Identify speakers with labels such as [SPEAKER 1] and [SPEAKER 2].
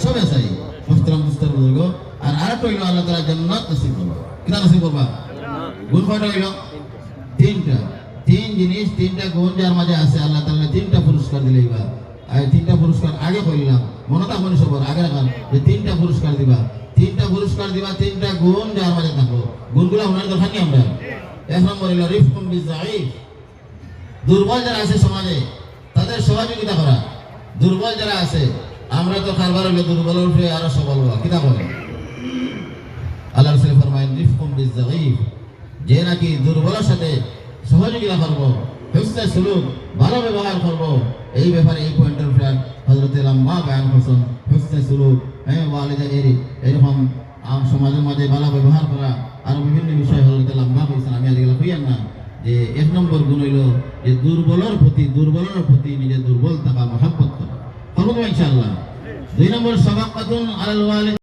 [SPEAKER 1] সবে চাই মুহতারাম দুস্তার বুজুর্গ। আর আরেকটা হইল আল্লাহ তাআলা জান্নাত নসিব করবে। কিনা নসিব করবা? গুণ কয়টা হইল? তিনটা। তিন জিনিস, তিনটা গুণ যার মাঝে আছে আল্লাহ তাআলা তিনটা পুরস্কার দিলে। এবার তিনটা পুরস্কার আগে কইলাম, মনে থাকবে সবার আগে রাখান যে তিনটা পুরস্কার দিবা, তিনটা পুরস্কার দিবা, তিনটা গুণ যার মাঝে থাকবো। গুণগুলো ওনার দরকার নেই। আমরা এক নম্বর হইল রিফকুম বিজাইফ, দুর্বল যারা আছে সমাজে তাদের সহযোগিতা করা। দুর্বল যারা আছে, আমরা তো কারবার হলে দুর্বল উঠে আরো সবল হওয়া। কিতা বলে আল্লাহ রাসূল ফরমায়েন রিফকুম বিজাইফ, যে নাকি দুর্বলের সাথে সহযোগিতা করবো, হুসনে সুলুক ভালো ব্যবহার করবো। এই ব্যাপারে এই পয়েন্টের উপর হযরত আম্মা বয়ান করছেন হুসনে সুলুক, ওয়ালিদা এরকম সমাজের মাঝে ভালো ব্যবহার করা আর বিভিন্ন বিষয় হযরত আম্মা বলেছেন। আমি আর এগুলো কইয়ান না যে এক নম্বর গুণ হইল যে দুর্বলের প্রতি নিজে দুর্বল থাকা, মহব্বত করা। করবো ইনশাআল্লাহ। দুই নম্বর সাবাকাতুন আলাল ওয়ালিদ।